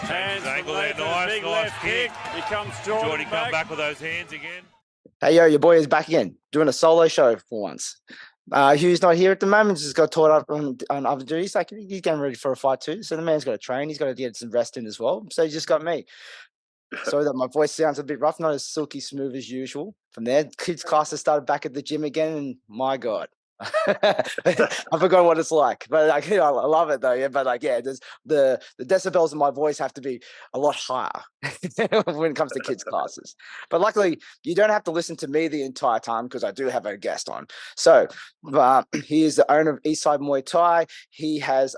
Hands His ankle there, Nathan, nice, big nice left kick. Here comes Jordan, Jordy come back with those hands again. Hey, yo, your boy is back again, doing a solo show for once. Hugh's not here at the moment, just got taught up on other duties. Like, he's getting ready for a fight too, so the man's got to train. He's got to get some rest in as well. So he just got me. Sorry that my voice sounds a bit rough, not as silky smooth as usual. From there, kids' classes started back at the gym again, and my God. I forgot what it's like, but like, I love it though. Yeah, but like, yeah, there's the decibels in my voice have to be a lot higher when it comes to kids' classes. But luckily, you don't have to listen to me the entire time because I do have a guest on. So, he is the owner of Eastside Muay Thai. He has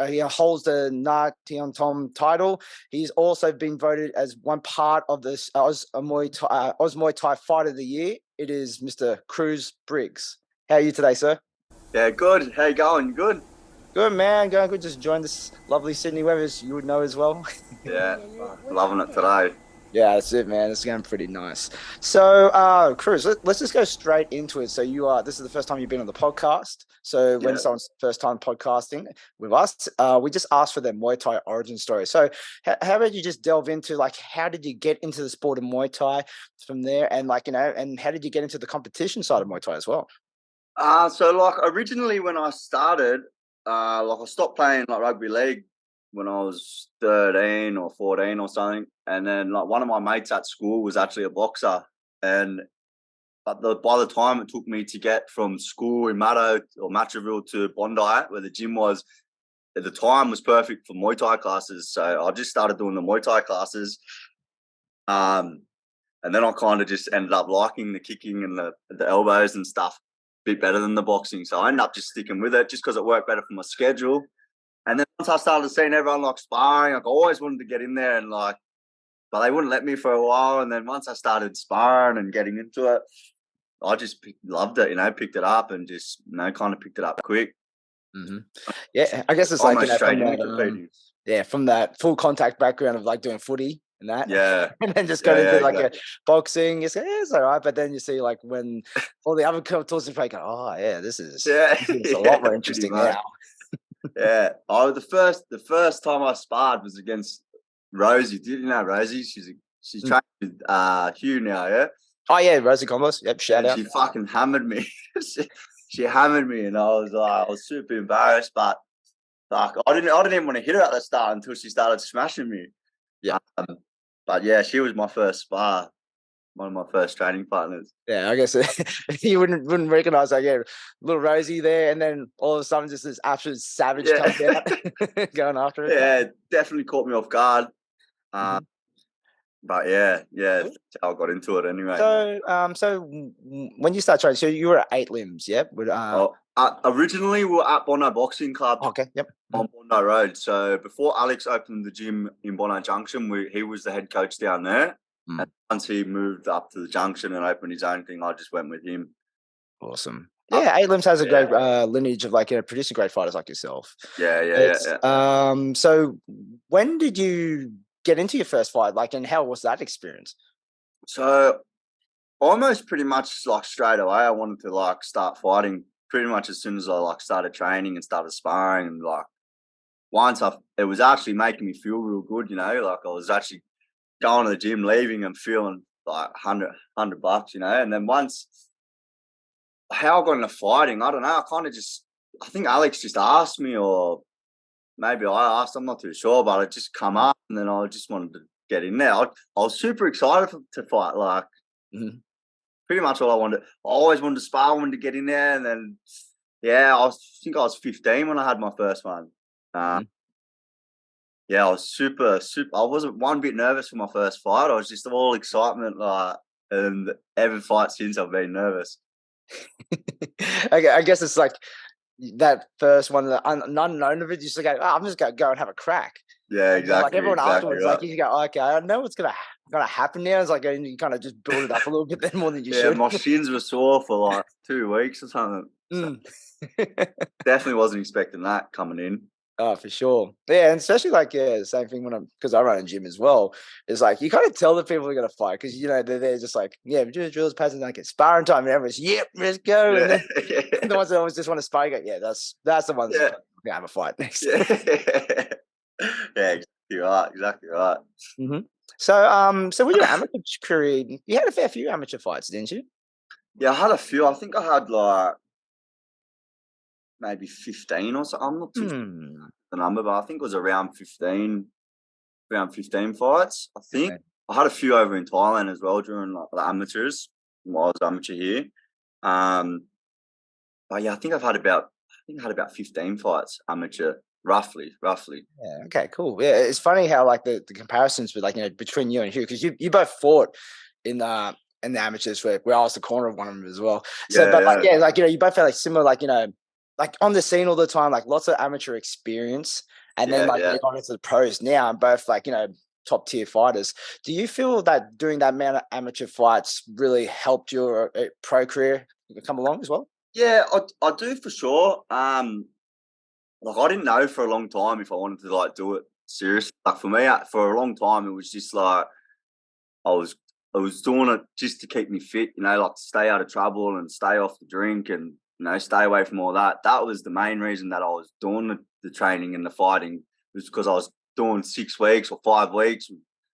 he holds the Nai Khanom Tom title. He's also been voted as one part of this Oz Muay Thai Fight of the Year. It is Mr. Cruz Briggs. How are you today, sir? Yeah, good. How you going? Good? Good, man. Going good. Just enjoying this lovely Sydney weather, as you would know as well. Yeah, loving it today. Yeah, that's it, man. It's going pretty nice. So, Cruz, let's just go straight into it. So this is the first time you've been on the podcast. So when someone's first time podcasting with us, we just asked for their Muay Thai origin story. So how about you just delve into, like, how did you get into the sport of Muay Thai from there? And like, and how did you get into the competition side of Muay Thai as well? So like originally when I started, like I stopped playing like rugby league when I was 13 or 14 or something. And then like one of my mates at school was actually a boxer. And by the time it took me to get from school in Matraville to Bondi, where the gym was, at the time was perfect for Muay Thai classes. So I just started doing the Muay Thai classes. And then I kind of just ended up liking the kicking and the elbows and stuff bit better than the boxing, so I ended up just sticking with it just because it worked better for my schedule. And then once I started seeing everyone like sparring, like I always wanted to get in there, and like, but they wouldn't let me for a while. And then once I started sparring and getting into it, I just loved it, picked it up and just kind of picked it up quick. Mm-hmm. Yeah, I guess it's like from that full contact background of like doing footy and that, and then just going into like a boxing. You say, it's all right, but then you see like when all the other tools are like, oh yeah, this is a lot more interesting now. Yeah. Oh, the first time I sparred was against Rosie. Did you know Rosie? She's trained with Hugh now, yeah. Oh yeah, Rosie Combos. Yep, shout out. She fucking hammered me. she hammered me, and I was super embarrassed, but like I didn't even want to hit her at the start until she started smashing me. Yeah. But yeah, she was my first spar, one of my first training partners. Yeah, I guess you wouldn't recognize that. Yeah, little Rosie there, and then all of a sudden just this absolute savage comes out going after it. Yeah, it definitely caught me off guard. But yeah, that's how I got into it anyway. So when you start training, so you were at 8 Limbs, yeah? Originally we were at Bondi Boxing Club. Okay, yep. On Bondi Road. So before Alex opened the gym in Bondi Junction, he was the head coach down there. And once he moved up to the junction and opened his own thing, I just went with him. Awesome. Yeah, 8 Limbs has a great lineage of like producing great fighters like yourself. Yeah. So when did you get into your first fight? Like, and how was that experience? So almost pretty much like straight away, I wanted to like start fighting pretty much as soon as I like started training and started sparring, and like once it was actually making me feel real good, like I was actually going to the gym, leaving and feeling like $100, and then once how I got into fighting, I don't know, I think Alex just asked me, or maybe I asked, I'm not too sure, but it just come up, and then I just wanted to get in there. I was super excited to fight, like pretty much all I wanted. I always wanted to spar, wanted to get in there, and then I think I was 15 when I had my first one. I was super. I wasn't one bit nervous for my first fight. I was just all excitement, like, and every fight since I've been nervous. I guess it's like that first one, the unknown of it. You just go, I'm just gonna go and have a crack. Yeah, exactly. Like everyone afterwards, like you go, okay, I know what's gonna happen now. It's like, and you kind of just build it up a little bit then more than you should. Yeah, my shins were sore for like 2 weeks or something. So definitely wasn't expecting that coming in. Oh, for sure. Yeah, and especially like, the same thing because I run a gym as well. It's like, you kind of tell the people are going to fight because, they're just like, drills, passes, like it's sparring time. And everyone's, let's go. Yeah. And then the ones that always just want to spar, you go, that's the ones that have a fight next. Yeah, Exactly right. So with your amateur career, you had a fair few amateur fights, didn't you? Yeah, I had a few. I think I had like maybe 15 or so. I'm not too sure Hmm. the number, but I think it was around 15 fights. I think Okay. I had a few over in Thailand as well during like the amateurs while I was amateur here. Um, but yeah, I think I had about 15 fights amateur, roughly. Yeah. Okay. Cool. Yeah. It's funny how like the comparisons with between you and Hugh, because you both fought in the amateurs where I was the corner of one of them as well. So, Yeah, but like yeah, you both had like similar like on the scene all the time, like lots of amateur experience, and then yeah, like when yeah. you got into the pros now, and both like top tier fighters. Do you feel that doing that amount of amateur fights really helped your pro career come along as well? Yeah, I do for sure. Like I didn't know for a long time if I wanted to like do it seriously. Like for me, for a long time, it was just like I was I was doing it just to keep me fit, like to stay out of trouble and stay off the drink and stay away from all that. That was the main reason that I was doing the training and the fighting, was because I was doing 6 weeks or 5 weeks,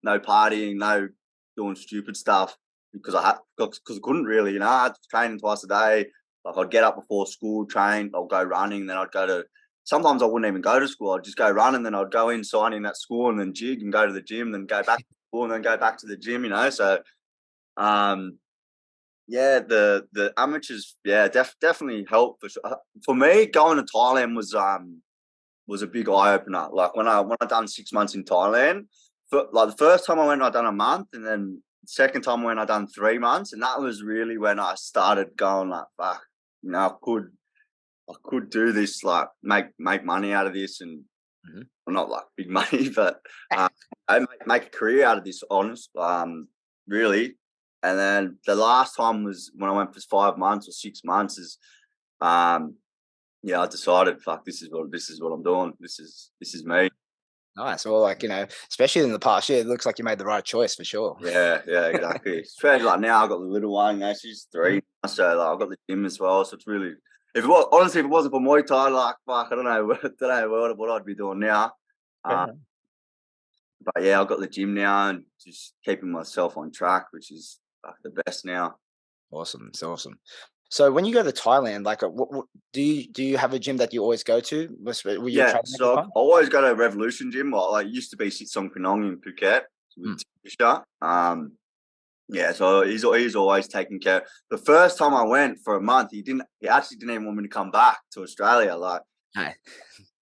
no partying, no doing stupid stuff because I couldn't really, I had to train twice a day. Like I'd get up before school, train, I'll go running, then I'd go to. Sometimes I wouldn't even go to school. I'd just go running, then I'd go in, sign in at school, and then jig and go to the gym, then go back to school, and then go back to the gym. So um, yeah, the amateurs, yeah, definitely helped for sure. For me, going to Thailand was a big eye opener. Like when I done 6 months in Thailand, like the first time I went, I done a month, and then the second time when I done 3 months, and that was really when I started going like, fuck, I could do this, like make money out of this, and Mhm. well, not like big money, but I make a career out of this. Honest, really. And then the last time was when I went for 5 months or 6 months. Yeah, I decided, fuck, this is what I'm doing. This is me. Nice. Well, like especially in the past year, it looks like you made the right choice for sure. Yeah, exactly. Especially like now, I've got the little one. She's 3, so like, I've got the gym as well. So it's really, if it wasn't for Muay Thai, like fuck, I don't know, what I'd be doing now. Uh, Yeah. but yeah, I've got the gym now and just keeping myself on track, which is like the best now. Awesome. It's awesome. So when you go to Thailand, like, what do you have a gym that you always go to? Were you Yeah, training at the so I time? always go to Revolution Gym. Like used to be Sitsong Pinong in Phuket with Mm. Tisha. Yeah, so he's always taking care. The first time I went for a month, he actually didn't even want me to come back to Australia. Like, Hey.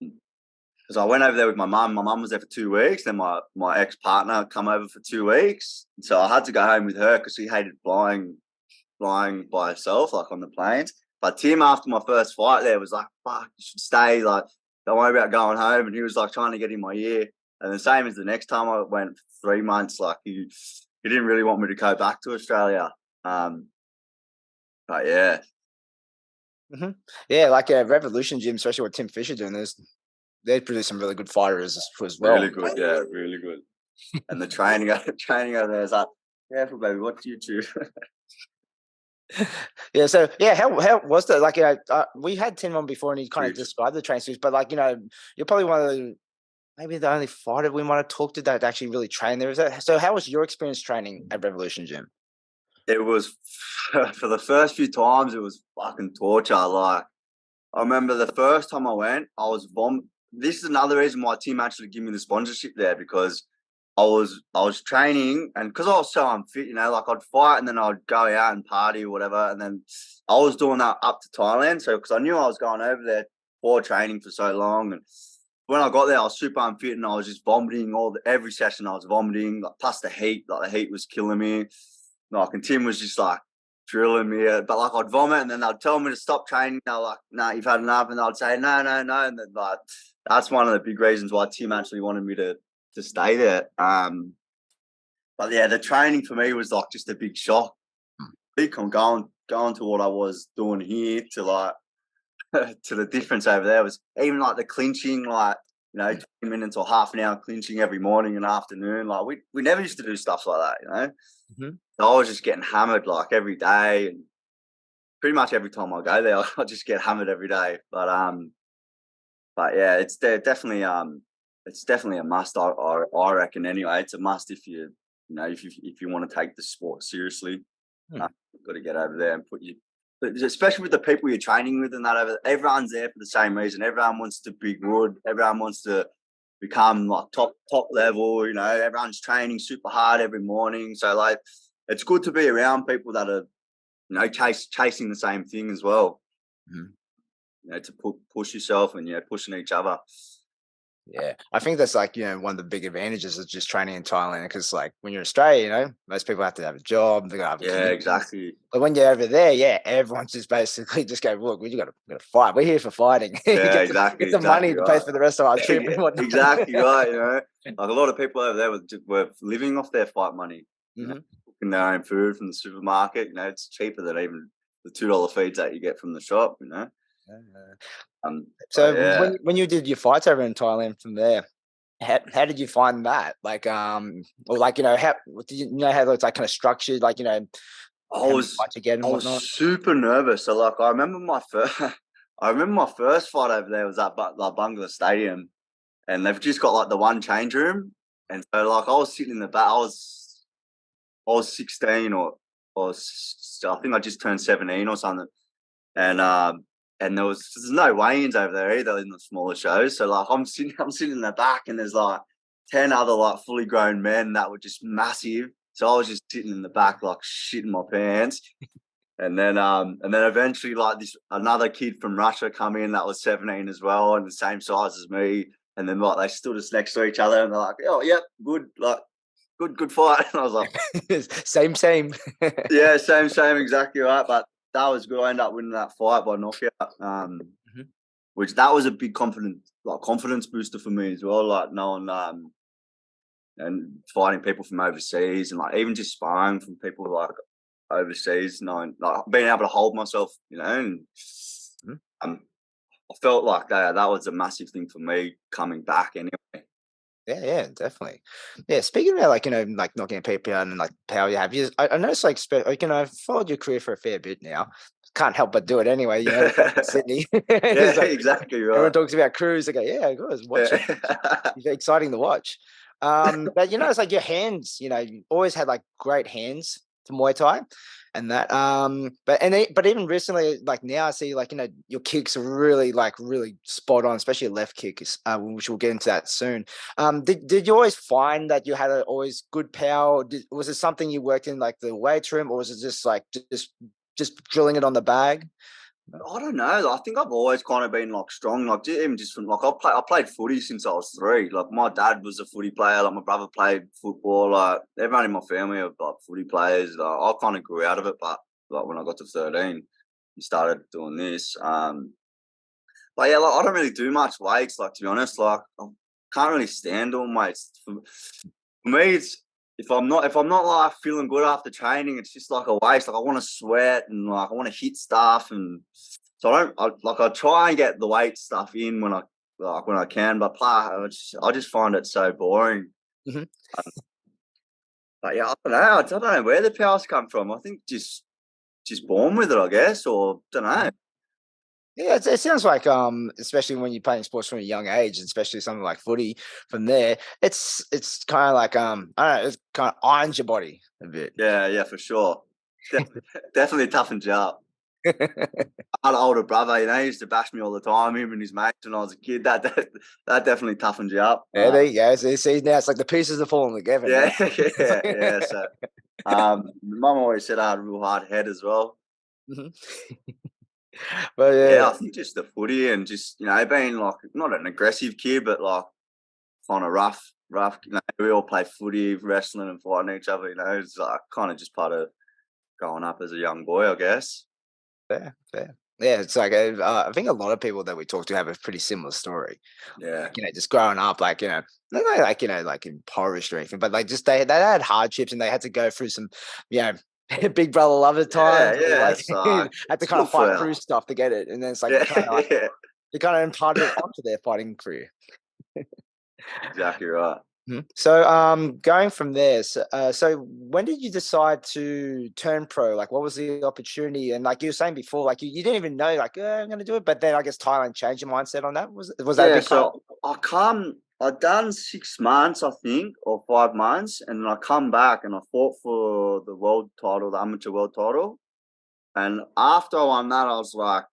because I went over there with my mum. My mum was there for 2 weeks. Then my ex partner come over for 2 weeks. So I had to go home with her because she hated flying by herself, like on the planes. But Tim, after my first fight there, was like, fuck, you should stay. Like, don't worry about going home. And he was like trying to get in my ear. And the same as the next time I went for 3 months, like he didn't really want me to go back to Australia. But yeah, Hmm. Yeah, like a Revolution Gym, especially what Tim Fisher doing. They produce some really good fighters as well. really good. Yeah, really good. And the training over there is like, careful, baby, what do you choose? Yeah. So yeah, how was that? Like, we had Tim on before, and he kind of Huge. described the training series. But like, you're probably one of the maybe the only fighter we might have talked to that actually really trained there. Is that so? How was your experience training at Revolution Gym? It was for the first few times, it was fucking torture. Like, I remember the first time I went, I was This is another reason why Tim actually gave me the sponsorship there, because I was training, and because I was so unfit, like I'd fight and then I'd go out and party or whatever, and then I was doing that up to Thailand. So because I knew I was going over there for training for so long, and when I got there, I was super unfit and I was just vomiting every session. I was vomiting, like, plus the heat, like the heat was killing me. Like, and Tim was just like drilling me, but like I'd vomit and then they'd tell me to stop training. They're like, "No, you've had enough," and I'd say, "No, no, no," and then like that's one of the big reasons why Tim actually wanted me to stay there. But yeah, the training for me was like just a big shock. I think I'm going to what I was doing here to like to the difference over there was even like the clinching, like 20 minutes or half an hour clinching every morning and afternoon. Like we never used to do stuff like that. Mm-hmm. So I was just getting hammered like every day, and pretty much every time I go there, I just get hammered every day. But yeah, it's definitely it's definitely a must. I reckon anyway. It's a must if you if you want to take the sport seriously. You've got to get over there and but especially with the people you're training with and that everyone's there for the same reason. Everyone wants to be good. Everyone wants to become like top level. Everyone's training super hard every morning. So like, it's good to be around people that are chasing the same thing as well. To push yourself and pushing each other. Yeah, I think that's like, one of the big advantages of just training in Thailand, because like when you're in Australia, most people have to have a job, they gotta have exactly. But when you're over there, everyone's just basically just go, look, we gotta fight. We're here for fighting. Exactly. Get the money to pay right. for the rest of our trip. And whatnot. Exactly right. Like a lot of people over there were living off their fight money, cooking their own food from the supermarket. It's cheaper than even the $2 feeds that you get from the shop. So when you did your fights over in Thailand from there, how did you find that? Like, or like, how did you know how it's like kind of structured? Like, I was super nervous. So like, I remember my first fight over there was at La Bungalow Stadium, and they've just got like the one change room, and so like I was sitting in the back. I was 16 or I think I just turned 17 or something, and there's no weigh-ins over there either in the smaller shows. So like I'm sitting in the back, and there's like 10 other like fully grown men that were just massive. So I was just sitting in the back like shitting my pants. And then eventually like another kid from Russia come in that was 17 as well and the same size as me. And then like they stood us next to each other and they're like, oh yep, good, like good fight. And I was like, same. Yeah, same, exactly right. But that was good. I ended up winning that fight by knockout, which that was a big confidence booster for me as well. Like knowing and fighting people from overseas and like even just sparring from people like overseas, knowing like being able to hold myself, and I felt like that was a massive thing for me coming back anyway. Yeah, definitely. Yeah, speaking about like like knocking people out and like power you have, I noticed like I've followed your career for a fair bit now. Can't help but do it anyway. Sydney. Yeah, like, exactly right. Everyone talks about Cruz. I go, yeah, good. Watch it. It's exciting to watch. But it's like your hands. You always had like great hands for Muay Thai. And that, but even recently, like now, I see like your kicks are really spot on, especially your left kick, which we'll get into that soon. Did you always find that you had always good power? Was it something you worked in like the weight room, or was it just like just drilling it on the bag? I don't know. I think I've always kind of been like strong, like even just from like I played footy since I was 3. Like my dad was a footy player, like my brother played football, like everyone in my family are like footy players. I kind of grew out of it, but like when I got to 13, and started doing this. But yeah, like I don't really do much weights. Like to be honest, like I can't really stand doing weights. For me, it's if I'm not like feeling good after training, it's just like a waste. Like I want to sweat and like I want to hit stuff, and so I try and get the weight stuff in when I can, but I just find it so boring. But yeah, I don't know where the powers come from. I think just born with it, I guess, or don't know. Yeah, it sounds like especially when you're playing sports from a young age, and especially something like footy. From there, it's kind of like I don't know, it kind of irons your body a bit. Yeah, for sure. Definitely toughens you up. I had an older brother, he used to bash me all the time, him and his mates when I was a kid. That definitely toughens you up. Yeah, there you go. So you see, now it's like the pieces are falling together. Yeah. So, Mum always said I had a real hard head as well. But yeah, I think just the footy and just being like not an aggressive kid, but like kind of rough. We all play footy, wrestling, and fighting each other. It's like kind of just part of growing up as a young boy, I guess. Fair. Yeah, it's like I think a lot of people that we talk to have a pretty similar story. Yeah, like, just growing up, like not like impoverished or anything, but like just they had hardships and they had to go through some, big brother love at times. Yeah, had to kind of fight through stuff to get it, and then it's like they kind of imparted it onto their fighting career. Exactly right. So, going from there, so when did you decide to turn pro? Like, what was the opportunity? And like you were saying before, like you didn't even know, like, I'm going to do it. But then I guess Thailand changed your mindset on that. Was that a big so I I'd done 6 months, I think, or 5 months, and then I come back and I fought for the world title, the amateur world title. And after I won that, I was like,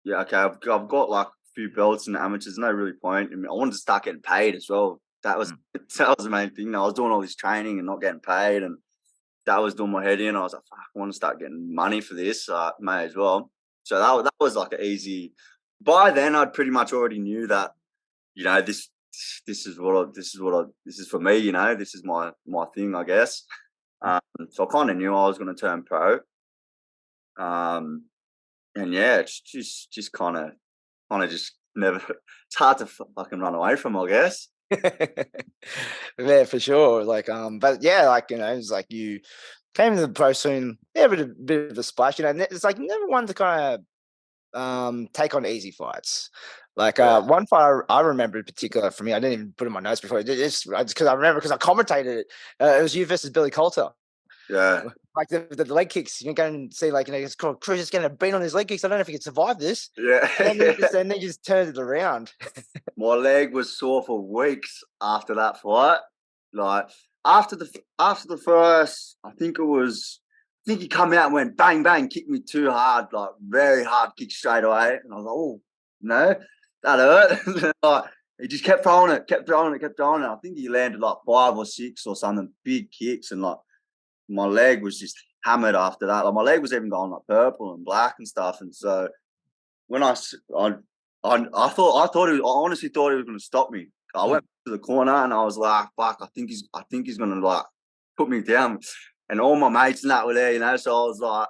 yeah, okay, I've got like a few belts in the amateurs. No really point. I mean, I wanted to start getting paid as well. That was the main thing. I was doing all this training and not getting paid, and that was doing my head in. I was like, fuck, I want to start getting money for this. May as well. So that was like an easy. By then, I'd pretty much already knew that, this is this is for me. This is my thing, I guess. So I kind of knew I was going to turn pro. And yeah, it's just kind of just never. It's hard to fucking run away from, I guess. Yeah, for sure. Like, but yeah, like, it's like you came to the pro scene, yeah, a bit of a splash. It's like you never wanted to kind of take on easy fights. Like one fight I remember in particular for me, I didn't even put in my notes before. Just because I remember because I commentated it. It was you versus Billy Coulter. Yeah. Like the leg kicks, you go and see, like, it's called Cruz is going to beat on his leg kicks. I don't know if he could survive this. Yeah. And then he just turned it around. My leg was sore for weeks after that fight. Like after the first, I think he come out and went bang bang, kicked me too hard, like very hard kick straight away, and I was like, oh no, that hurt. Like, he just kept throwing it. I think he landed like 5 or 6 or something, big kicks, and like my leg was just hammered after that. Like my leg was even going like purple and black and stuff. And so when I honestly thought he was going to stop me. I went to the corner and I was like, fuck, I think he's going to like put me down. And all my mates and that were there, so I was like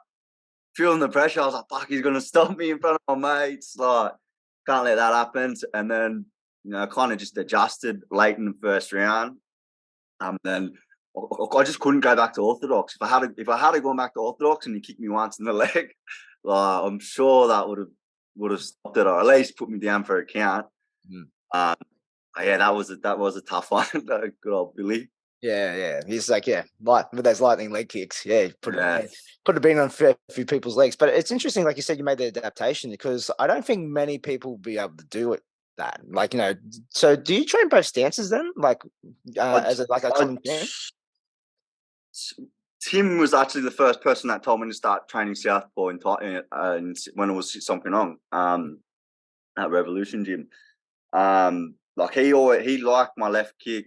feeling the pressure. I was like, fuck, he's going to stop me in front of my mates. Like, can't let that happen. And then, kind of just adjusted late in the first round. Then I just couldn't go back to orthodox. If I had gone back to orthodox and he kicked me once in the leg, I'm sure that would have stopped it, or at least put me down for a count. Yeah, that was a tough one. Good old Billy. Yeah. He's like, with those lightning leg kicks. Yeah, put a bean on a few people's legs. But it's interesting, like you said, you made the adaptation, because I don't think many people will be able to do it. That, like, so do you train both stances then, like as a common thing? Tim was actually the first person that told me to start training southpaw when it was Songpyeong, at Revolution Gym. Like he liked my left kick,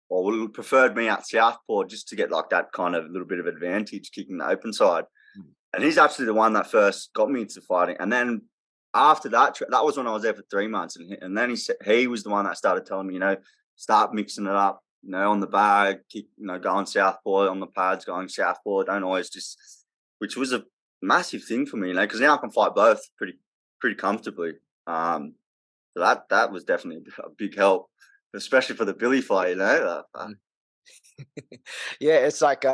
or preferred me at southpaw just to get like that kind of little bit of advantage kicking the open side. And he's actually the one that first got me into fighting. And then after that was when I was there for 3 months, and then he was the one that started telling me, start mixing it up, on the bag, kick, going southpaw on the pads, going southpaw. Don't always which was a massive thing for me, because now I can fight both pretty comfortably. So that was definitely a big help, especially for the Billy fight, Yeah, it's like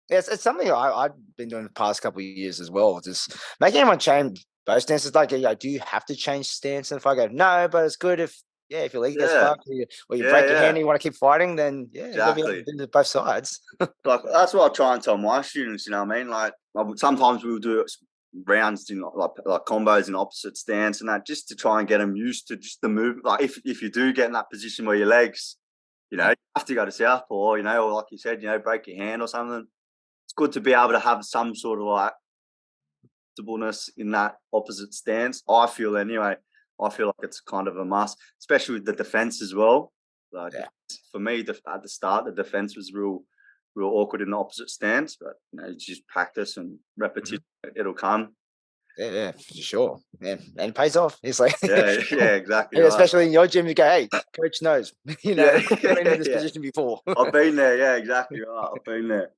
it's something I've been doing the past couple of years as well. Just making everyone change both stances. Like, do you have to change stance? And if I go no, but it's good if your leg gets fucked, or you break your hand and you want to keep fighting, then exactly. You got to be able to do both sides. Like that's what I try and tell my students. You know what I mean? Like sometimes we'll do rounds in like combos in opposite stance and that, just to try and get them used to just the move. Like if you do get in that position where your legs, you have to go to southpaw, or like you said, break your hand or something. It's good to be able to have some sort of like comfortableness in that opposite stance. I feel anyway. I feel like it's kind of a must, especially with the defense as well. Like for me, at the start, the defense was real awkward in the opposite stance, but it's just practice and repetition. It'll come. Yeah, for sure. Yeah, and it pays off. It's like yeah, exactly. Right. Especially in your gym, you go, hey, coach knows. I've been in this position before. I've been there. Yeah, exactly right. I've been there.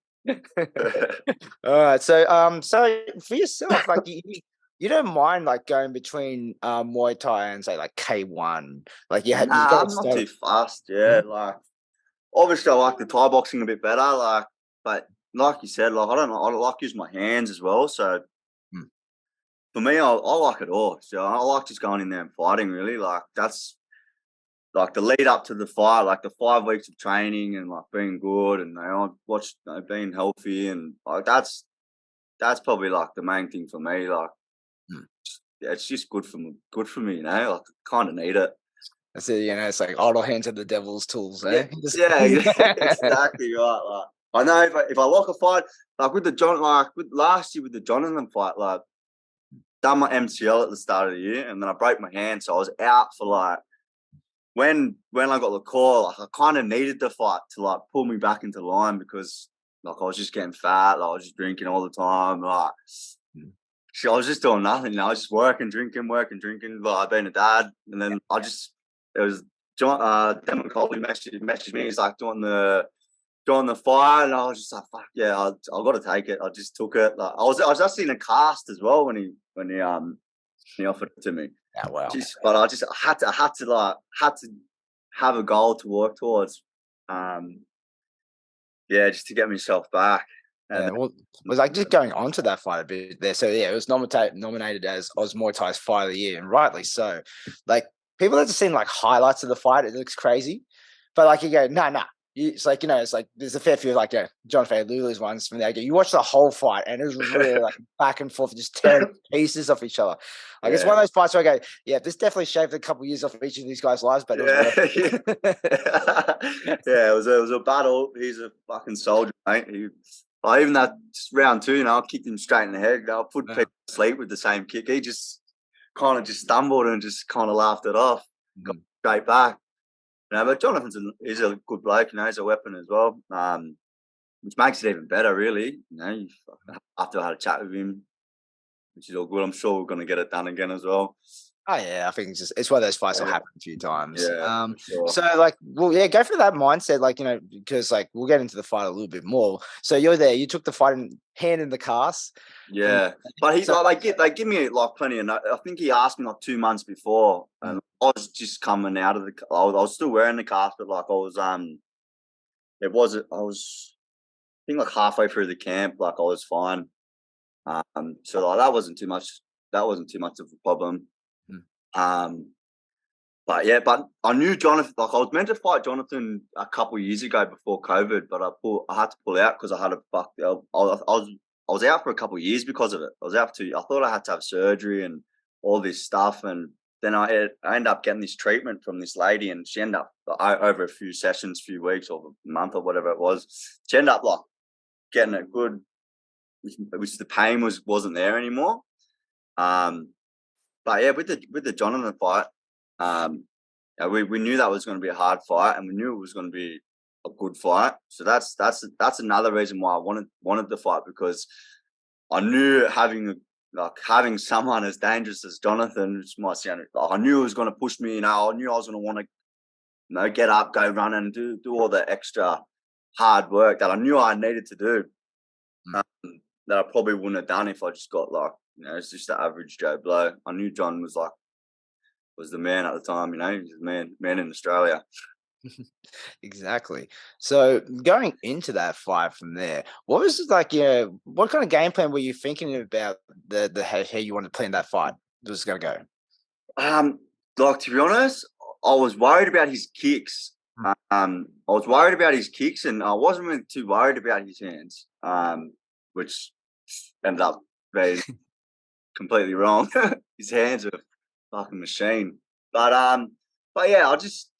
All right. So for yourself, like you don't mind like going between Muay Thai and say like K1, like you I'm not too fast. Yeah, like obviously I like the Thai boxing a bit better. Like, but like you said, like I like using my hands as well. So for me, I like it all. So I like just going in there and fighting. Really, like that's like the lead up to the fight, like the 5 weeks of training and like being good and being healthy, and like that's probably like the main thing for me. Like, it's just good for me. Like I kind of need it. That's it, it's like idle hands are the devil's tools, eh? Yeah, exactly right. Like, I know if I lock a fight, like with last year with the Jonathan fight, like done my MCL at the start of the year, and then I broke my hand, so I was out for like when I got the call, like I kind of needed the fight to like pull me back into line because like I was just getting fat, like I was just drinking all the time, like. I was just doing nothing. I was just working, drinking. Like being a dad, and then it was John. Demon Coley messaged me. He's like doing the fight, and I was just like, "Fuck yeah, I got to take it." I just took it. Like I was just in a cast as well when he offered it to me. Yeah, wow. But I had to have a goal to work towards. Just to get myself back. Yeah, well, it was like just going on to that fight a bit there. So yeah, it was nominated as Muay Thai's Fight of the Year, and rightly so. Like people that have seen like highlights of the fight, it looks crazy, but like you go, nah. It's like it's like there's a fair few like Jonothan Aiulu's ones from there. You watch the whole fight, and it was really like back and forth, just tearing pieces off each other. Like it's one of those fights where I go, yeah, this definitely shaved a couple of years off each of these guys' lives, but it was it was a battle. He's a fucking soldier, mate. Even that round 2, I kicked him straight in the head. I put people to sleep with the same kick. He just kind of just stumbled and just kind of laughed it off. Got straight back. But Jonathan's he's a good bloke. He's a weapon as well, which makes it even better, really. After I had a chat with him, which is all good. I'm sure we're going to get it done again as well. Oh yeah, I think it's one of those fights that happen a few times. Yeah, sure. So like, go for that mindset, like because like we'll get into the fight a little bit more. So you're there, you took the fight hand in the cast. Yeah, but they give me like plenty of. I think he asked me like 2 months before, and I was just coming out of I was still wearing the cast, but like I was I think like halfway through the camp, like I was fine. So like that wasn't too much of a problem. But I knew Jonathan. Like I was meant to fight Jonathan a couple of years ago before COVID, but I had to pull out because I had I was out for a couple of years because of it. I thought I had to have surgery and all this stuff, and then I ended up getting this treatment from this lady, and she ended up over a few sessions, few weeks or a month or whatever it was. She ended up like getting it good, which the pain wasn't there anymore. But yeah, with the Jonathan fight, we knew that was going to be a hard fight, and we knew it was going to be a good fight. So that's another reason why I wanted the fight, because I knew having someone as dangerous as Jonathan, which might sound like I knew it was going to push me. I knew I was going to want to get up, go run, and do all the extra hard work that I knew I needed to do. That I probably wouldn't have done if I just got it's just the average Joe Blow. I knew John was the man at the time. He was the man in Australia. Exactly. So going into that fight from there, what was it like? What kind of game plan were you thinking about the how you wanted to plan that fight? Was going to go. To be honest, I was worried about his kicks. I was worried about his kicks, and I wasn't really too worried about his hands. Which ended up being completely wrong. His hands are a fucking machine. But yeah, I just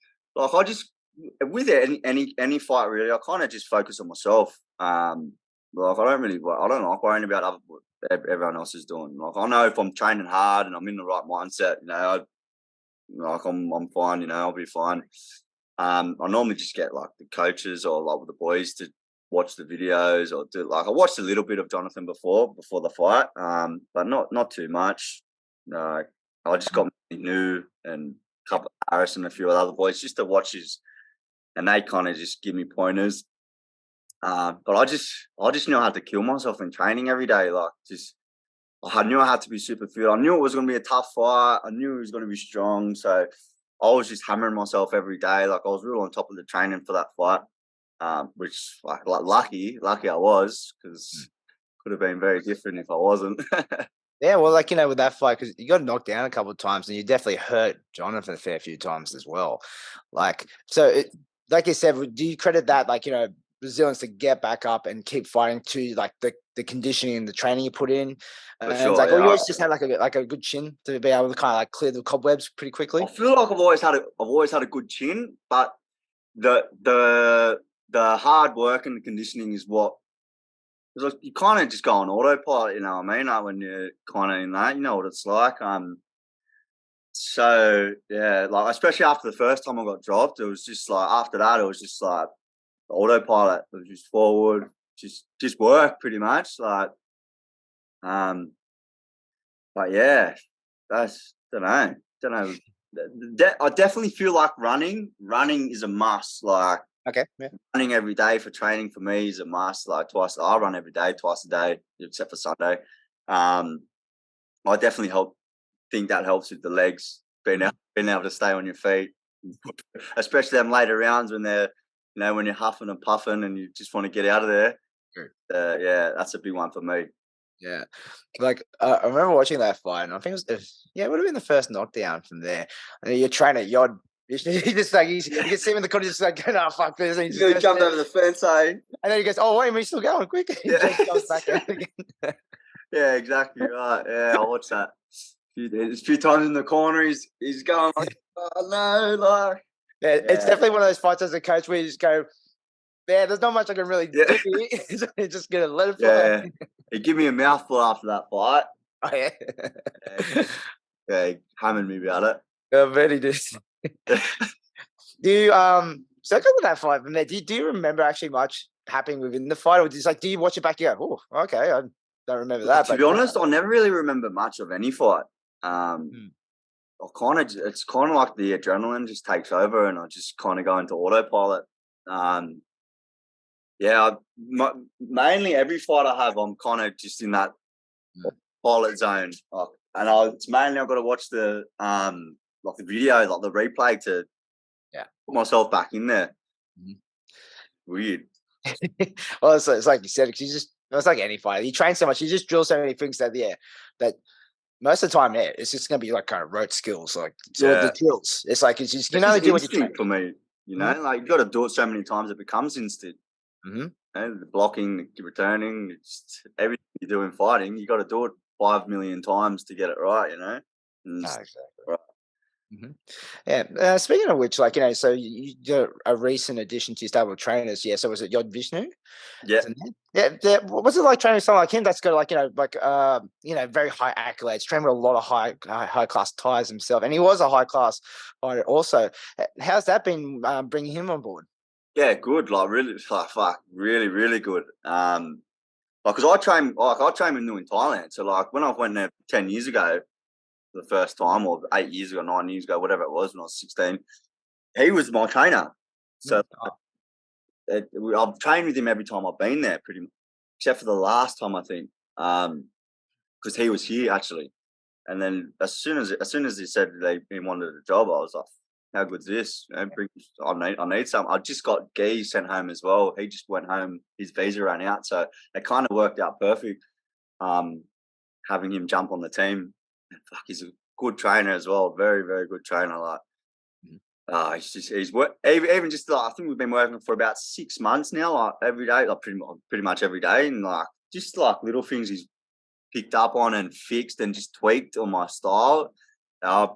with any fight really, I kind of just focus on myself. I don't like worrying about what everyone else is doing. Like I know if I'm training hard and I'm in the right mindset, I'm fine. I'll be fine. I normally just get like the coaches or like with the boys to watch the videos or do I watched a little bit of Jonathan before the fight, but not too much. I just got new and a couple of Harris and a few other boys just to watch his, and they kind of just give me pointers. But I just knew I had to kill myself in training every day. I knew I had to be super fit. I knew it was going to be a tough fight. I knew it was going to be strong. So I was just hammering myself every day. Like I was real on top of the training for that fight. Which lucky I was, because could have been very different if I wasn't. Yeah, well, with that fight, because you got knocked down a couple of times, and you definitely hurt Jonathan a fair few times as well. Like you said, do you credit that, Brazilians to get back up and keep fighting to the the conditioning and the training you put in. For And sure, it's like, yeah. you always just had like a good chin to be able to kind of like clear the cobwebs pretty quickly. I feel like I've always had a good chin, but the hard work and the conditioning is what. Because like, you kind of just go on autopilot, you know what I mean? Like when you're kind of in that, you know what it's like. So yeah, like especially after the first time I got dropped, it was just like after that, it was just like autopilot. It was just forward, just work pretty much. Like, but yeah, that's don't know. I definitely feel like running is a must. Like Okay. Yeah. running every day for training for me is a must. Like I run every day, twice a day, except for Sunday. I definitely think that helps with the legs, being able to stay on your feet, especially them later rounds when they're, you know, when you're huffing and puffing and you just want to get out of there. Yeah, that's a big one for me. Yeah, like I remember watching that fight, and I think it would have been the first knockdown from there. And your trainer, Yod, he just like you can see him in the corner, just like, no, fuck this. And He's gonna jump over the fence, eh? And then he goes, "Oh wait, we're still going quick." He just comes back out again. Yeah, exactly right. Yeah, I watched that. A few times in the corner, he's going like, oh no, like. Yeah, it's definitely one of those fights as a coach where you just go, "Yeah, there's not much I can really do. You're just gonna let it fly." Yeah, he gave me a mouthful after that fight. Oh yeah. Yeah, he hammered me about it. I bet he did. Do you so because of that fight from there, do you remember actually much happening within the fight, or just like do you watch it back? You go, oh, okay, I don't remember that. To be honest, I never really remember much of any fight. It's kind of like the adrenaline just takes over, and I just kind of go into autopilot. Mainly every fight I have, I'm kind of just in that pilot zone, it's mainly I've got to watch the like the video, like the replay to put myself back in there. Weird. Well, it's like you said, because it's like any fighter. You train so much, you just drill so many things that most of the time, it's just going to be like kind of rote skills, like the drills. It's like, it's just, you can only do what you train. For me, you know, like you got to do it so many times it becomes instinct. You know, the blocking, the returning, it's everything you do in fighting, you got to do it 5 million times to get it right, you know? Exactly. Right. Yeah. Speaking of which, like, you know, so you did a recent addition to your stable of trainers. Yeah. So was it Yod Vishnu? Yeah. Yeah. What's it like training someone like him that's got like, very high accolades, trained with a lot of high class ties himself. And he was a high class fighter also. How's that been bringing him on board? Yeah, good. Like really, really, really good. Because I train with New in Thailand. So like when I went there 10 years ago, for the first time, or 8 years ago, 9 years ago, whatever it was, when I was 16, he was my trainer. So I've trained with him every time I've been there, pretty much, except for the last time I think, because he was here actually. And then as soon as he said he wanted a job, I was like, how good's this? You know, I need some. I just got Guy sent home as well. He just went home. His visa ran out, so it kind of worked out perfect. Having him jump on the team. Fuck, he's a good trainer as well. Very, very good trainer. Like, he's work even just like, I think we've been working for about 6 months now. Like every day, like pretty much every day, and like just like little things he's picked up on and fixed and just tweaked on my style. I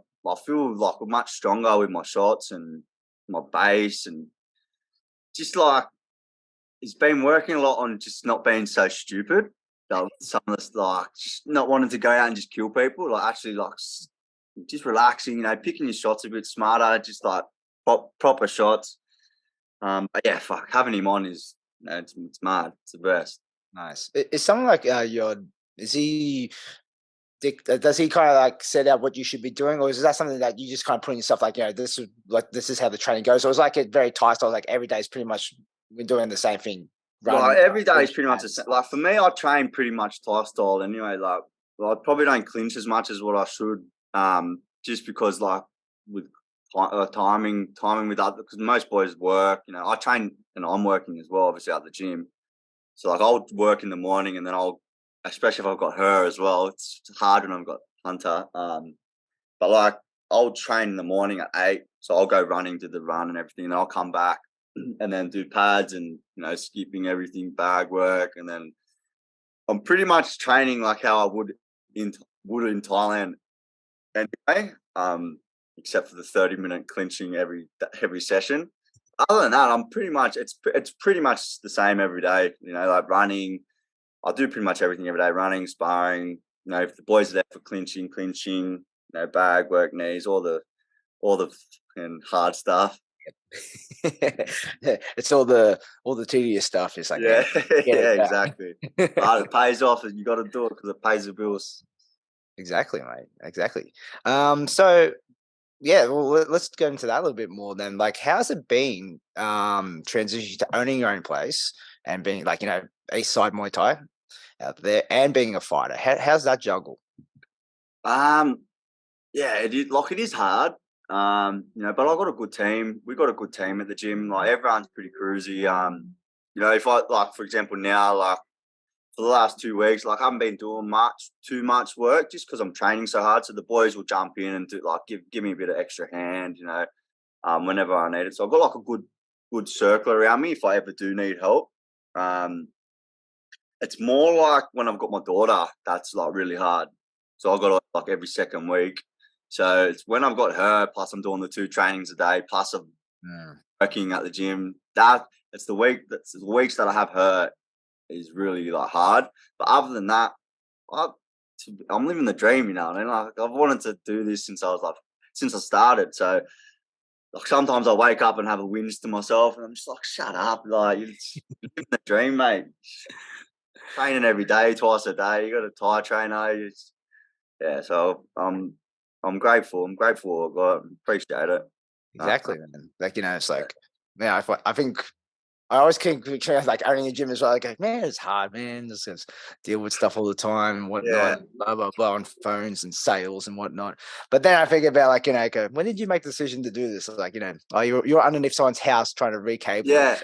feel like much stronger with my shots and my base, and just like he's been working a lot on just not being so stupid. Like some of this, like just not wanting to go out and just kill people. Like actually, like just relaxing. You know, picking your shots a bit smarter. Just like proper shots. But yeah, fuck, having him on is, you know, it's mad. It's the best. Nice. Is someone like does he kind of like set out what you should be doing, or is that something that you just kind of put in yourself, like, you know, this is how the training goes? Or it's like a very Thai style, like every day is pretty much we're doing the same thing. Like every day is pretty much the same. Like for me, I train pretty much Thai style anyway. Like I probably don't clinch as much as what I should, just because like with timing with other, because most boys work. You know, I train and I'm working as well, obviously at the gym. So like I'll work in the morning, and then especially if I've got her as well, it's hard when I've got Hunter. But like I'll train in the morning at 8, so I'll go running, do the run and everything, and I'll come back and then do pads and, you know, skipping everything, bag work, and then I'm pretty much training like how I would in Thailand anyway. Except for the 30-minute clinching every session. Other than that, I'm pretty much it's pretty much the same every day. You know, like running. I do pretty much everything every day: running, sparring. You know, if the boys are there for clinching. You know, bag work, knees, all the fucking hard stuff. It's all the tedious stuff. It's like, Yeah, yeah, it exactly. It pays off, and you got to do it because it pays the bills. Exactly, mate. Exactly. So yeah, well, let's go into that a little bit more then. Like, how's it been transitioning to owning your own place and being like, you know, Eastside Muay Thai out there and being a fighter? How's that juggle? Yeah, it is hard. You know, but I got a good team. We got a good team at the gym. Like everyone's pretty cruisy. You know, if I like, for example, now like for the last 2 weeks, like I haven't been doing too much work just because I'm training so hard. So the boys will jump in and do like give me a bit of extra hand, you know, whenever I need it. So I've got like a good circle around me if I ever do need help. It's more like when I've got my daughter, that's like really hard. So I've got her like every second week. So it's when I've got her, plus I'm doing the 2 trainings a day, plus I'm working at the gym. That's the weeks that I have her is really like hard. But other than that, I'm living the dream, you know. And like I've wanted to do this since I started. So like sometimes I wake up and have a whinge to myself, and I'm just like, shut up, like you're living the dream, mate. Training every day, twice a day. You got a Thai trainer. Yeah, so I'm grateful. I'm grateful. I appreciate it. Exactly, man. Like, you know, it's like, yeah, I think I always keep like owning a gym as well. I go, man, it's hard, man. Just deal with stuff all the time and whatnot, blah, blah, blah, on phones and sales and whatnot. But then I think about like, you know, go, when did you make the decision to do this? Like, you know, you're underneath someone's house trying to recable. Yeah.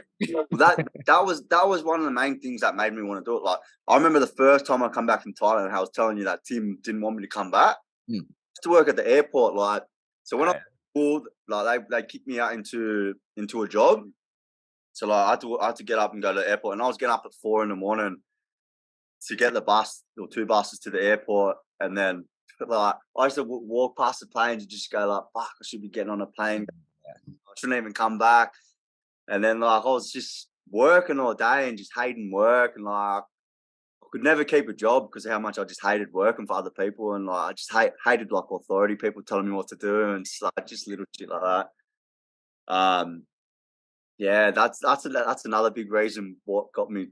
Well, that was one of the main things that made me want to do it. Like I remember the first time I come back from Thailand, I was telling you that Tim didn't want me to come back to work at the airport. Like, so when I called, like they kicked me out into a job. So like I had to get up and go to the airport, and I was getting up at 4 a.m. to get the bus or 2 buses to the airport, and then like I used to walk past the planes and just go like, "Fuck, I should be getting on a plane. I shouldn't even come back." And then like I was just working all day and just hating work, and like I could never keep a job because of how much I just hated working for other people, and like I just hated like authority people telling me what to do and just little shit like that. Yeah, that's another big reason what got me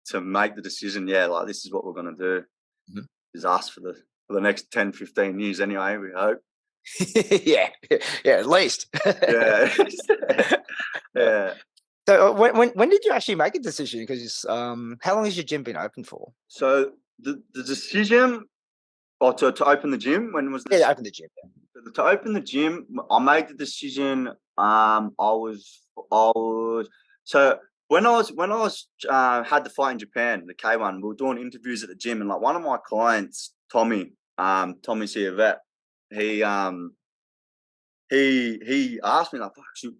to make the decision. Yeah, like this is what we're gonna do. Is us for the next 10, 15 years anyway, we hope. yeah, at least. Yeah. Yeah. So when did you actually make a decision? Because how long has your gym been open for? So the decision to open the gym, when was Yeah, open the gym. Yeah. To open the gym, I made the decision. I was so when I was had the fight in Japan, the K1. We were doing interviews at the gym, and like one of my clients, Tommy's here, vet. He asked me like, do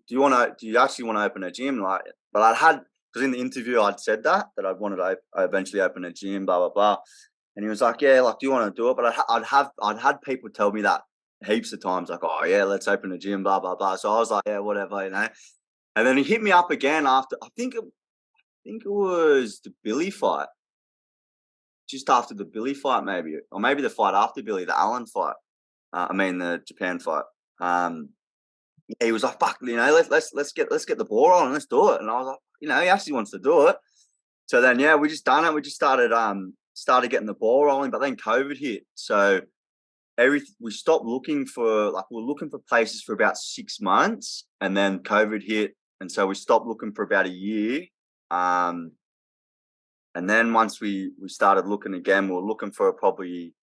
you actually want to open a gym? Like, but because in the interview I'd said that I wanted to eventually open a gym, blah blah blah. And he was like, yeah, like, do you want to do it? But I'd had people tell me that heaps of times, like, oh yeah, let's open a gym, blah blah blah. So I was like, yeah, whatever, you know. And then he hit me up again after I think it was the Billy fight, just after the Billy fight, maybe, or maybe the fight after Billy, the Allen fight. The Japan fight. He was like, fuck, you know, let's get the ball rolling, let's do it. And I was like, you know, he actually wants to do it. So then, yeah, we just done it. We just started getting the ball rolling, but then COVID hit. So we stopped looking for, like, we were looking for places for about 6 months, and then COVID hit. And so we stopped looking for about a year. And then once we started looking again, we were looking for probably